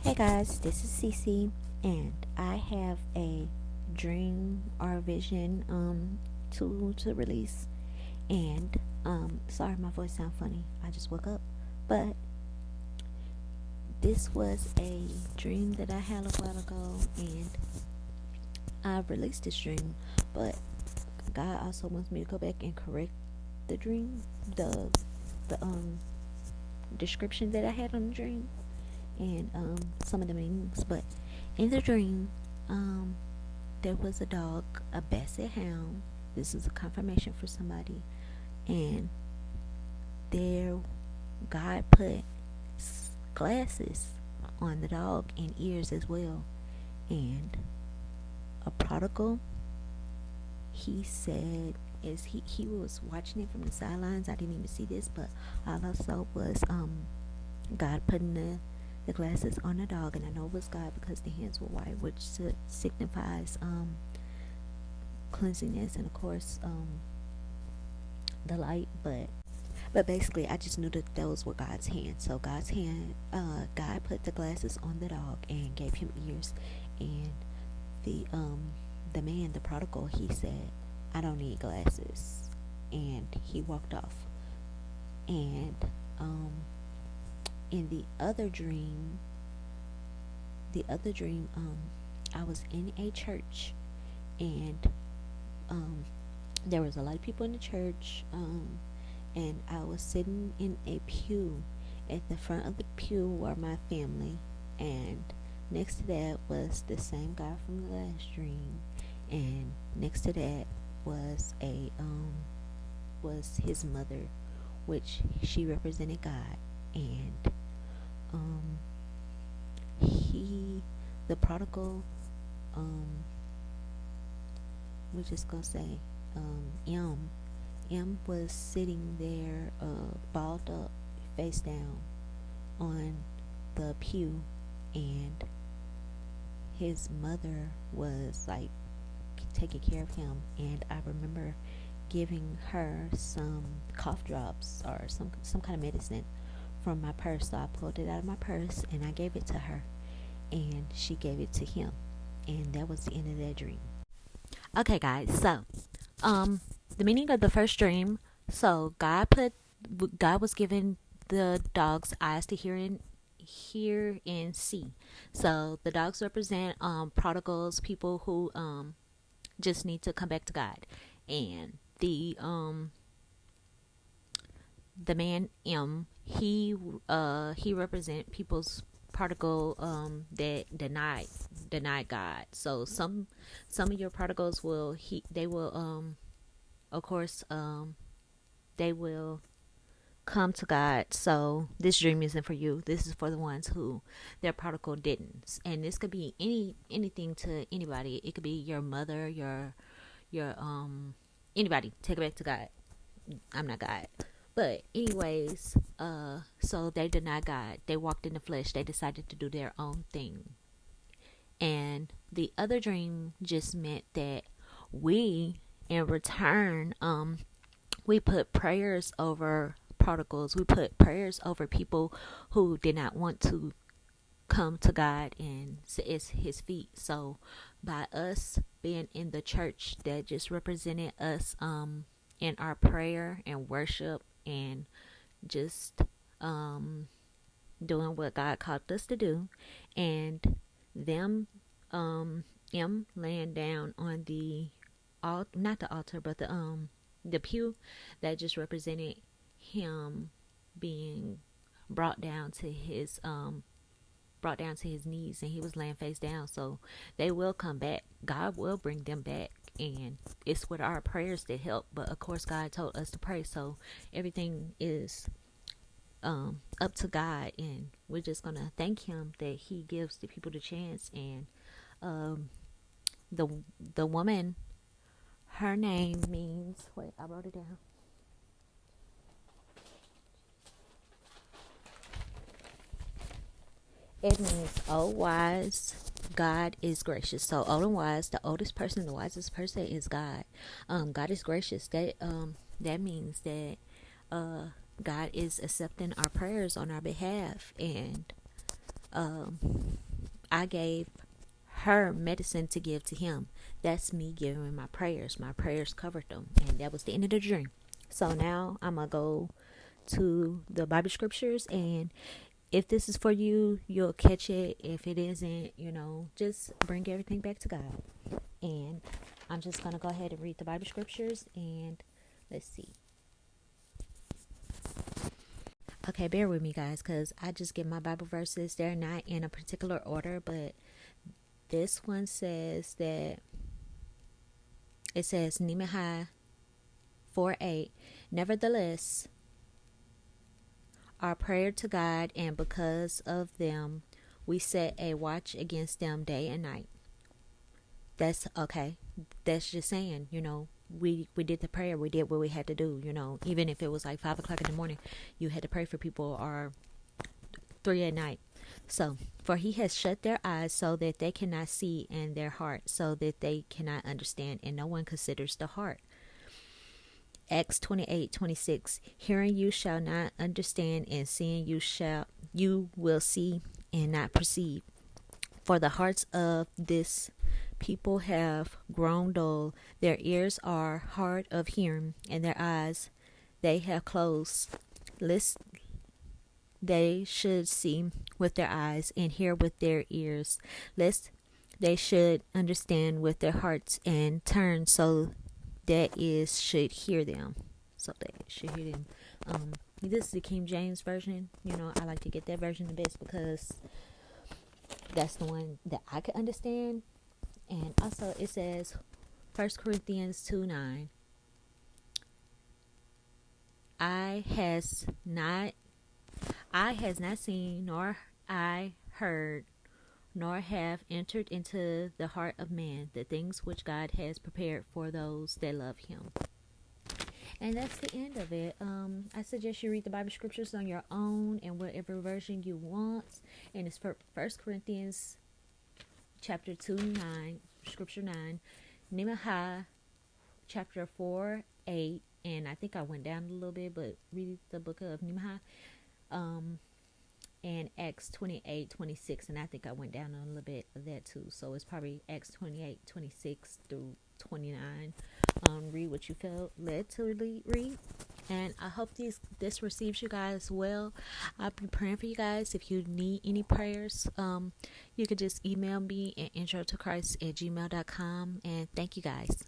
Hey guys, this is Cece, and I have a dream or vision to release. And sorry, my voice sounds funny. I just woke up, but this was a dream that I had a while ago, and I released this dream. But God also wants me to go back and correct the dream, the description that I had on the dream, and some of the meanings. But in the dream, um, there was a dog, a basset hound. This is a confirmation for somebody, and there, God put glasses on the dog and ears as well. And a prodigal, he said, as he was watching it from the sidelines, I didn't even see this, but all I saw was God putting the glasses on the dog, and I know it was God because the hands were white, which signifies cleansiness, and of course the light. But basically, I just knew that those were God's hands. So God's hand, God put the glasses on the dog and gave him ears, and the man, the prodigal, he said, "I don't need glasses," and he walked off. And in the other dream, I was in a church, and um, there was a lot of people in the church, and I was sitting in a pew. At the front of the pew were my family, and next to that was the same guy from the last dream, and next to that was a was his mother, which she represented God, and um, he, the prodigal, um, we're just gonna say, M. M was sitting there, balled up, face down, on the pew, and his mother was like taking care of him. And I remember giving her some cough drops or some kind of medicine from my purse. So I pulled it out of my purse and I gave it to her, and she gave it to him, and that was the end of that dream. Okay, guys. So, the meaning of the first dream. So God was giving the dogs eyes to hear and see. So the dogs represent prodigals, people who just need to come back to God, and the man M, he represent people's prodigal that denied God. So some of your prodigals will they will of course they will come to God. So this dream isn't for you. This is for the ones who their prodigal didn't. And this could be anything to anybody. It could be your mother, your anybody. Take it back to God. I'm not God. But anyways, so they denied God. They walked in the flesh. They decided to do their own thing. And the other dream just meant that we, in return, we put prayers over prodigals. We put prayers over people who did not want to come to God and sit at his feet. So by us being in the church, that just represented us in our prayer and worship, and just doing what God called us to do, and them him laying down on the not the altar, but the pew, that just represented him being brought down to his knees, and he was laying face down. So they will come back. God will bring them back, and it's with our prayers that help. But of course, God told us to pray, so everything is up to God, and we're just gonna thank him that he gives the people the chance. And um, the the woman, her name means, wait, I wrote it down. It means old wise, God is gracious. So old and wise, the oldest person, the wisest person is God. God is gracious. That means that God is accepting our prayers on our behalf, and um, I gave her medicine to give to him. That's me giving my prayers. My prayers covered them, and that was the end of the dream. So now I'm gonna go to the Bible scriptures, and if this is for you, you'll catch it. If it isn't, just bring everything back to God. And I'm just gonna go ahead and read the Bible scriptures, and let's see. Okay, bear with me, guys, because I just get my Bible verses. They're not in a particular order, but this one says that it says Nehemiah 4:8. Nevertheless, our prayer to God, and because of them, we set a watch against them day and night. That's okay. That's just saying, we did the prayer. We did what we had to do, even if it was like 5 o'clock in the morning, you had to pray for people, or 3 at night. So, for he has shut their eyes so that they cannot see, and their heart so that they cannot understand, and no one considers the heart. Acts 28:26. Hearing you shall not understand, and seeing you will see and not perceive. For the hearts of this people have grown dull, their ears are hard of hearing, and their eyes they have closed, lest they should see with their eyes and hear with their ears, lest they should understand with their hearts and turn so that is should hear them. So they should hear them. This is the King James version. I like to get that version the best because that's the one that I could understand. And also it says 1 Corinthians 2:9. I has not seen, nor I heard, nor have entered into the heart of man the things which God has prepared for those that love him. And that's the end of it. I suggest you read the Bible scriptures on your own and whatever version you want. And it's for 1 Corinthians chapter 2:9, scripture 9, Nehemiah chapter 4:8, and I think I went down a little bit, but read the book of Nehemiah. And Acts 28:26, and I think I went down a little bit of that too. So it's probably Acts 28:26 through 29. Read what you felt led to read. And I hope this receives you guys well. I'll be praying for you guys. If you need any prayers, you could just email me at introtochrist@gmail.com. And thank you guys.